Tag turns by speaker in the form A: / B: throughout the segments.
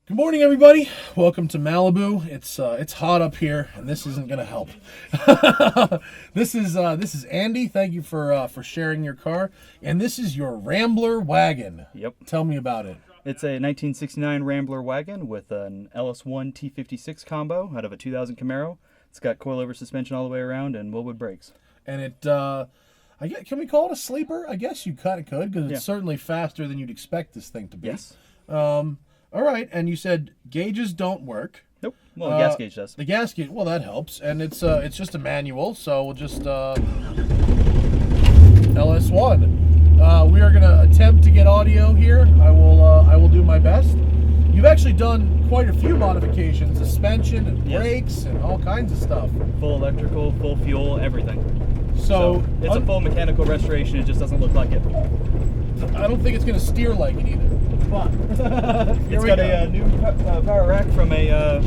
A: Good morning, everybody. Welcome to Malibu. It's hot up here, and this isn't gonna help. This is Andy. Thank you for sharing your car, and this is your Rambler Wagon.
B: Yep.
A: Tell me about it.
B: It's a 1969 Rambler Wagon with an LS1 T56 combo out of a 2000 Camaro. It's got coilover suspension all the way around and Willwood brakes.
A: And can we call it a sleeper? I guess you kind of could, because it's certainly faster than you'd expect this thing to be.
B: Yes.
A: All right, and you said gauges don't work.
B: Nope. Well, the gas gauge does.
A: The gas gauge, well, that helps, and it's just a manual, so we'll just LS1. We are gonna attempt to get audio here. I will do my best. You've actually done quite a few modifications, suspension and brakes and all kinds of stuff.
B: Full electrical, full fuel, everything.
A: So
B: it's a full mechanical restoration. It just doesn't look like it.
A: I don't think it's gonna steer like it either. But
B: it's got a new power rack from a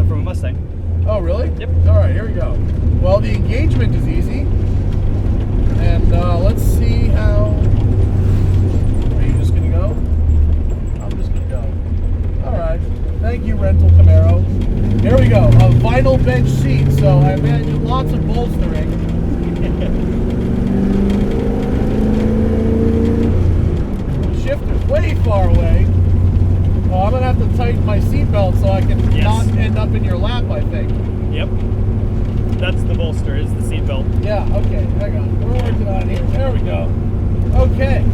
B: Mustang.
A: Oh, really?
B: Yep.
A: All right, here we go. Well, the engagement is easy, and let's see how. Are you just gonna go? I'm just gonna go. All right. Thank you, Rental Camaro. Here we go. A vinyl bench seat, so I imagine lots of bolstering. Shifter's way far away. Oh, I'm gonna have to tighten my seatbelt so I can not end up in your lap, I think.
B: Yep. That's the bolster, is the seatbelt.
A: Yeah, okay, hang on. We're working on it here. There we go. Okay.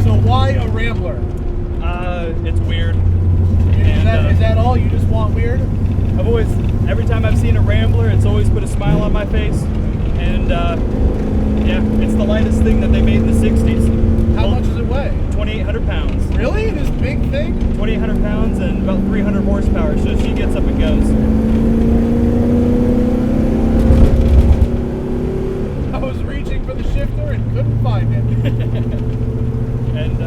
A: So why a Rambler?
B: It's weird.
A: Is that all? You just want weird?
B: Every time I've seen a Rambler, it's always put a smile on my face. And yeah, it's the lightest thing that they made in the 60s.
A: How much does it weigh?
B: 2,800 pounds.
A: Really? This big thing?
B: 2,800 pounds and about 300 horsepower, so she gets up and goes.
A: I was reaching for the shifter and couldn't find it.
B: And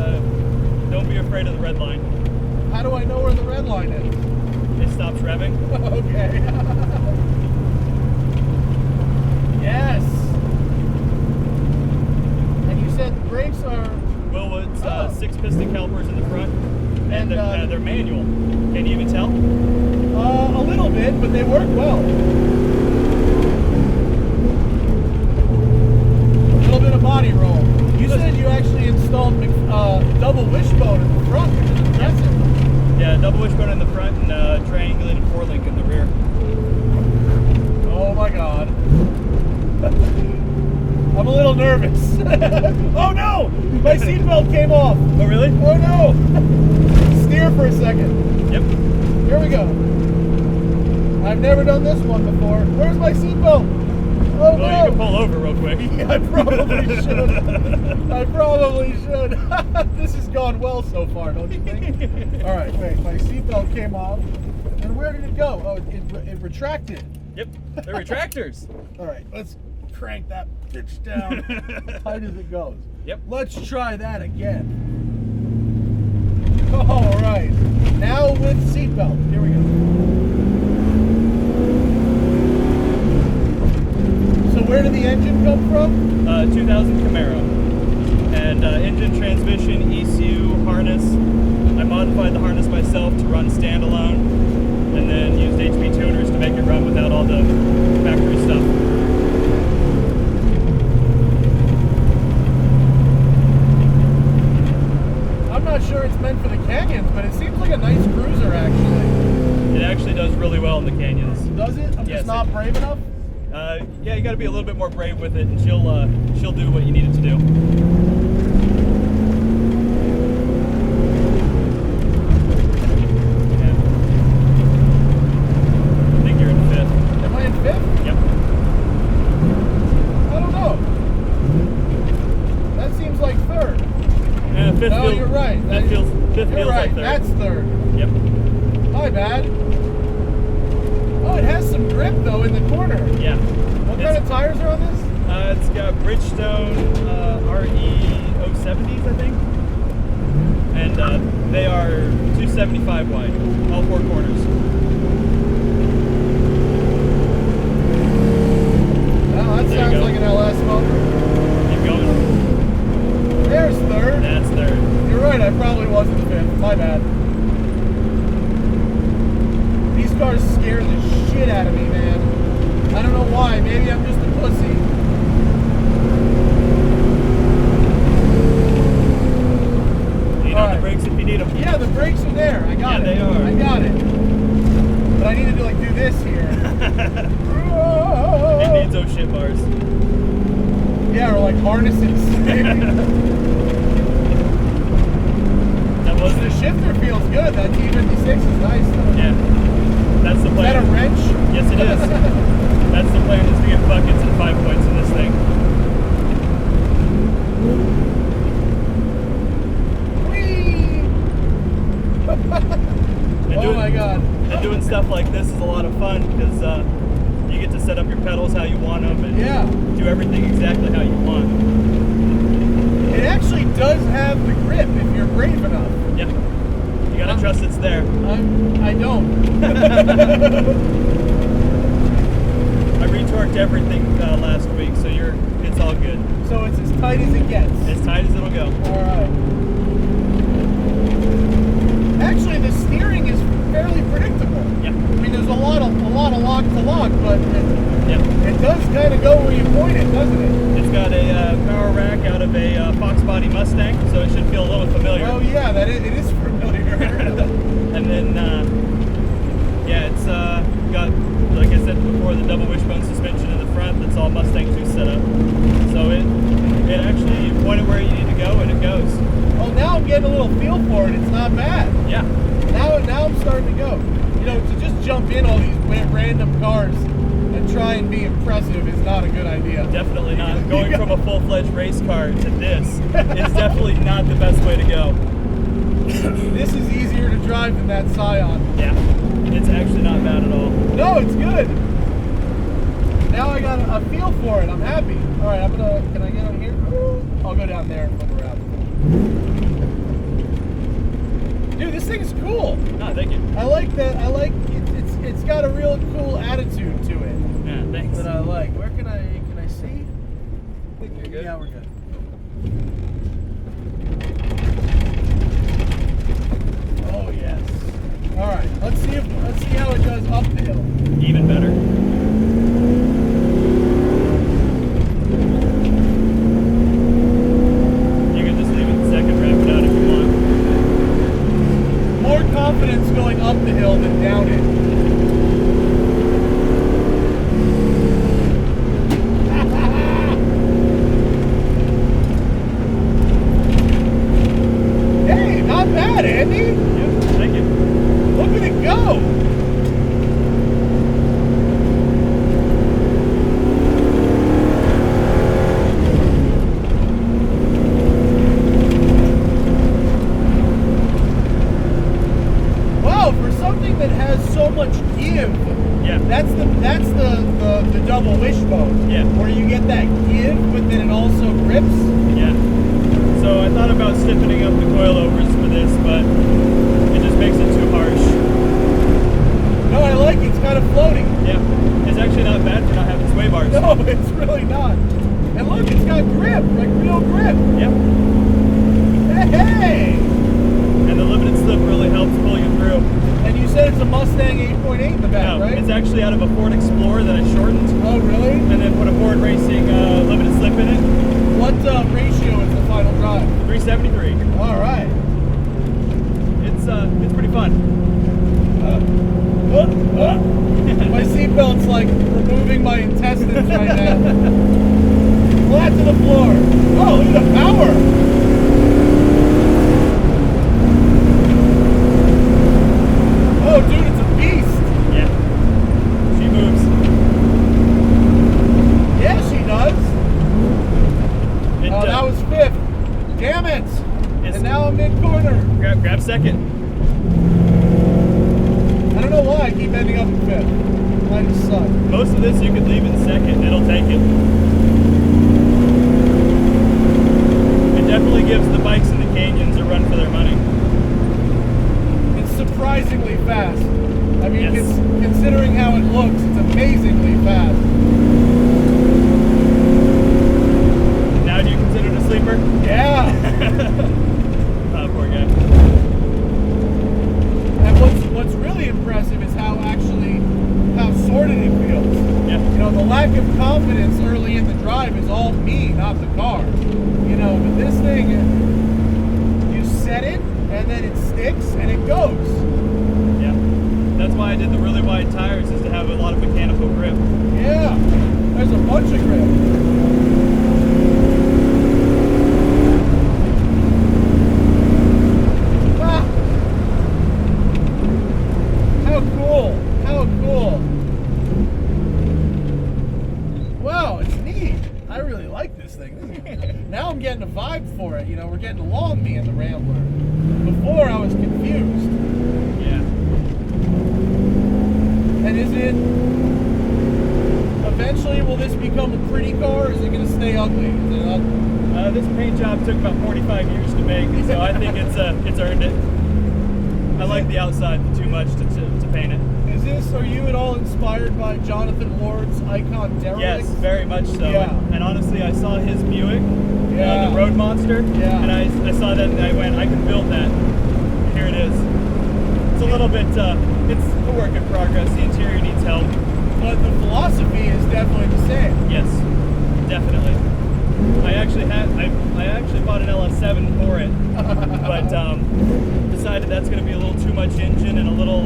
B: don't be afraid of the red line.
A: How do I know where the red line is?
B: It stops revving.
A: Okay. Yes. And you said the brakes are...
B: Willwood's 6-piston calipers in the front, and they're manual. Can you even tell?
A: A little bit, but they work well. A little bit of body roll. You said you actually installed double-wishbone in the front, which is impressive.
B: Yeah, double-wishbone in the front and triangulated 4-link in the rear.
A: Oh my God. I'm a little nervous. Oh no! My seatbelt came off.
B: Oh really?
A: Oh no! Steer for a second.
B: Yep.
A: Here we go. I've never done this one before. Where's my seatbelt? Oh no!
B: Well, you can pull over real quick.
A: Yeah, I probably should. I probably should. This has gone well so far, don't you think? All right, wait. My seatbelt came off. And where did it go? Oh, it retracted.
B: Yep, they're retractors.
A: All right, let's crank that bitch down tight as it goes.
B: Yep.
A: Let's try that again. All right. Now with seatbelt. Here we go. So where did the engine come from?
B: 2000 Camaro. And engine, transmission, ECU, harness. I modified the harness myself to run standalone, and then used HP tuners to make it run without all the factory stuff.
A: I'm not sure it's meant for the canyons, but it seems like a nice cruiser, actually.
B: It actually does really well in the canyons.
A: Does it? I'm just not brave enough?
B: Yeah, you got to be a little bit more brave with it, and she'll do what you need it to do. Yeah. I think you're in 5th.
A: Am I in 5th?
B: Yep.
A: I don't know. That seems like 3rd.
B: Yeah, 5th
A: No, you're right.
B: 5th feels
A: You're right.
B: like 3rd.
A: That's 3rd.
B: Yep.
A: My bad. Oh, it has some grip though in the corner.
B: Yeah.
A: What kind of tires are on this?
B: It's got Bridgestone RE070s, I think. And they are 275 wide, all 4 corners.
A: Well, that sounds like an LS motor.
B: Keep going.
A: There's 3rd.
B: That's 3rd.
A: You're right, I probably wasn't 5th. My bad. These cars scare the shit out of me, man. I don't know why. Maybe I'm just a pussy.
B: Lean on the brakes if you need them.
A: Yeah, the brakes are there. I got it.
B: Yeah, they are.
A: I got it. But I need to like do this here.
B: It needs those shit bars.
A: Yeah, or like harnesses. The shifter feels good. That T56 is nice though.
B: Yeah. That's the plan.
A: Is that a wrench?
B: Yes, it is. That's the plan, is to get buckets and 5 points in this thing.
A: Whee! Oh my god.
B: And doing stuff like this is a lot of fun because you get to set up your pedals how you want them and do everything exactly how you want.
A: It actually does have the grip if you're brave enough.
B: Yeah. You gotta trust it's there.
A: I don't.
B: I retorqued everything last week, so it's all good.
A: So it's as tight as it gets.
B: As tight as it'll go.
A: Alright. Actually, the steering is fairly predictable.
B: Yeah.
A: I mean, there's a lot of lock to lock, but
B: it
A: does kind of go where you point it, doesn't it?
B: It's got a power rack out of a Fox Body Mustang, so it should feel a little familiar.
A: Oh yeah, it is familiar.
B: And then, it's got, like I said before, the double-wishbone suspension in the front that's all Mustang 2 setup. So it actually, you point it where you need to go and it goes.
A: Oh, now I'm getting a little feel for it. It's not bad.
B: Yeah.
A: Now I'm starting to go. You know, to just jump in all these random cars and try and be impressive is not a good idea.
B: Definitely not. Going from a full-fledged race car to this is definitely not the best way to go.
A: This is easier to drive than that Scion.
B: Yeah, it's actually not bad at all.
A: No, it's good. Now I got a feel for it. I'm happy. All right, can I get on here? I'll go down there and look around. Dude, this thing's cool.
B: Oh, thank you.
A: I like that. It's got a real cool attitude to it.
B: Yeah, thanks.
A: That I like. Where can I see?
B: I think you're good.
A: Yeah, we're good. Oh yes. All right. Let's see how it does uphill.
B: Even better. You can just leave it a second, wrap it out if you want.
A: More confidence going up the hill than down it. Hey, not bad, Andy.
B: Yeah, thank you.
A: Look at it go. Wow, for something that has so much give.
B: Yeah.
A: That's the double wishbone.
B: Yeah.
A: Where you get that give, but then it also grips.
B: Yeah. So I thought about stiffening up the coilovers for this, but it just makes it too harsh.
A: No, I like it. It's kind of floating.
B: Yeah. It's actually not bad for not having sway bars.
A: No, it's really not. And look, it's got grip, like real grip.
B: Yep.
A: Hey!
B: And the limited slip really helps pull you through.
A: And you said it's a Mustang 8.8 in the back,
B: No,
A: right?
B: it's actually out of a Ford Explorer that I shortened.
A: Oh, really?
B: And then put a Ford Racing limited slip in it.
A: What ratio is the final drive?
B: 373.
A: All right.
B: It's pretty fun.
A: My seatbelt's like removing my intestines right now. Flat to the floor. Oh, look at the power. Oh, dude, it's a beast.
B: Yeah. She moves.
A: Yeah, she does.
B: It,
A: Oh, that was fifth. Damn it. And now I'm mid-corner.
B: Grab second.
A: I don't know why I keep ending up in fifth. I just suck.
B: Most of this you could leave in second. It'll take it. It definitely gives the bikes in the canyons a run for their money.
A: It's surprisingly fast. I mean,
B: Yes.
A: considering how it looks, it's amazingly fast.
B: Now do you consider it a sleeper?
A: Yeah.
B: Oh, poor guy.
A: of the car, you know. But this thing, you set it and then it sticks and it goes.
B: Yeah, that's why I did the really wide tires, is to have a lot of mechanical grip.
A: Yeah, there's a bunch of grip. Now I'm getting a vibe for it. You know, we're getting along, me and the Rambler. Before I was confused.
B: Yeah.
A: And is it eventually, will this become a pretty car, or is it going to stay ugly? Is it ugly?
B: This paint job took about 45 years to make, so I think it's earned it. I like the outside too much to paint it.
A: Are you at all inspired by Jonathan Ward's Icon Derelict?
B: Yes, very much so.
A: Yeah.
B: And honestly, I saw his Buick,
A: yeah.
B: The Road Monster,
A: yeah.
B: and I saw that and I went, I can build that. Here it is. It's a little bit, it's a work in progress. The interior needs help.
A: But the philosophy is definitely the same.
B: Yes, definitely. I actually bought an LS7 for it, but decided that's going to be a little too much engine and a little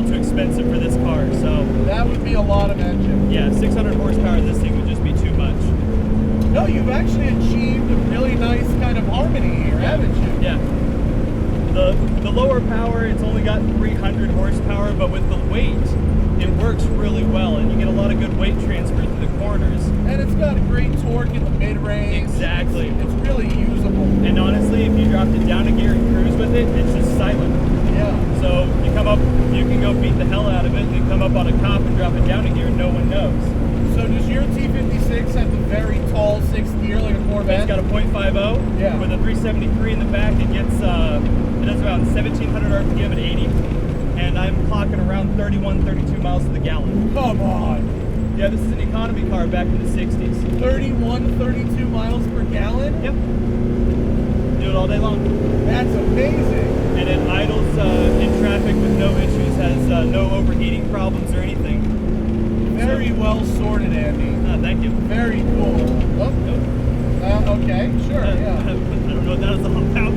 B: too expensive for this car. So
A: that would be a lot of engine.
B: Yeah, 600 horsepower. This thing would just be too much.
A: No, you've actually achieved a really nice kind of harmony here, haven't you?
B: Yeah. The lower power, it's only got 300 horsepower, but with the weight, it works really well, and you get a lot of good weight transfer through the corners.
A: And it's got a great torque in the mid-range.
B: Exactly.
A: It's really usable.
B: And honestly, if you dropped it down a gear and cruise with it, it's just silent.
A: Yeah.
B: So you come up, you can go beat the hell out of it, and then come up on a cop and drop it down a gear and no one knows.
A: So does your T56 have the very tall 6th gear like a Corvette?
B: It's got a .50
A: yeah.
B: with a 373 in the back. It gets, it does around 1,700 RPM at 80. And I'm clocking around 31, 32 miles to the gallon.
A: Come on.
B: Yeah, this is an economy car back in the 60s.
A: 31, 32 miles per gallon?
B: Yep. Do it all day long.
A: That's amazing.
B: And it idles in traffic with no issues, has no overheating problems or anything.
A: Very well sorted, Andy.
B: Thank you.
A: Very cool. Oh,
B: nope.
A: Okay, sure, yeah.
B: I don't know what that was all about.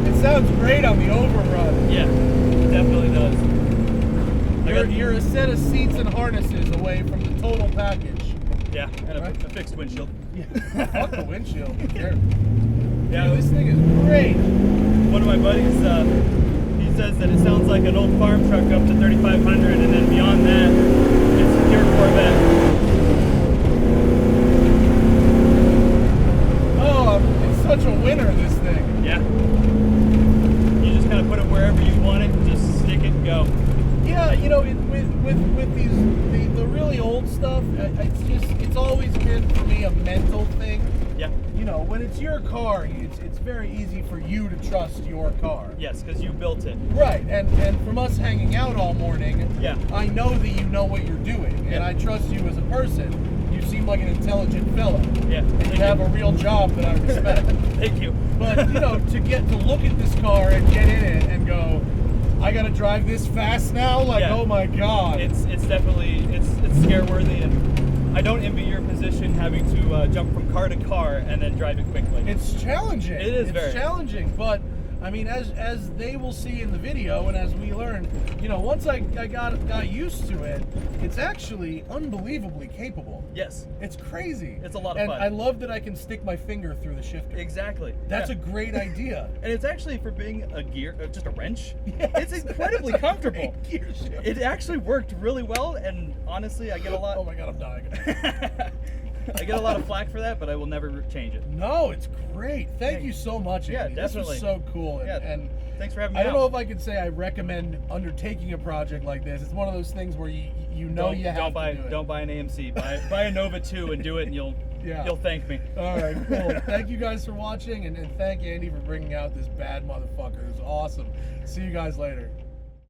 A: It sounds great on the overrun.
B: Yeah, it definitely does.
A: You're a set of seats and harnesses away from the total package.
B: Yeah, and
A: right?
B: a fixed windshield.
A: Yeah. Fuck the windshield. Who cares?
B: Yeah,
A: dude, this thing is great.
B: One of my buddies, he says that it sounds like an old farm truck up to 3,500, and then beyond that, it's a pure Corvette.
A: Oh, it's such a winner, this thing.
B: Yeah. You just kind of put it wherever you want it, and just stick it and go.
A: Yeah, you know, with these the really old stuff, it's always been for me a mental thing.
B: Yeah.
A: You know, when it's your car, it's very easy for you to trust your car.
B: Yes, because you built it.
A: Right, and from us hanging out all morning,
B: yeah,
A: I know that you know what you're doing, and I trust you as a person. You seem like an intelligent fellow.
B: Yeah.
A: And you have a real job that I respect.
B: Thank you.
A: But, you know, to get to look at this car and get in it and go, I gotta drive this fast now? Like, yeah. Oh my God.
B: It's definitely, it's scare-worthy, and I don't envy your position having to jump from car to car and then drive it quickly.
A: It's challenging.
B: It is very
A: challenging, but I mean, as they will see in the video and as we learn, you know, once I got used to it, it's actually unbelievably capable.
B: Yes.
A: It's crazy.
B: It's a lot of fun.
A: And I love that I can stick my finger through the shifter.
B: Exactly.
A: That's a great idea.
B: And it's actually, for being a gear, just a wrench,
A: yes,
B: it's incredibly comfortable.
A: Gear shift.
B: It actually worked really well, and honestly, I get a lot.
A: Oh my God, I'm dying.
B: I get a lot of flack for that, but I will never change it.
A: No, it's great. Thank you so much, Andy.
B: Yeah, definitely.
A: This was so cool.
B: And thanks for having me
A: I don't know if I can say I recommend undertaking a project like this. It's one of those things where you know you have to do it.
B: Don't buy an AMC. Buy a Nova 2 and do it, and you'll thank me.
A: All right, cool. Thank you guys for watching, and thank Andy for bringing out this bad motherfucker. It was awesome. See you guys later.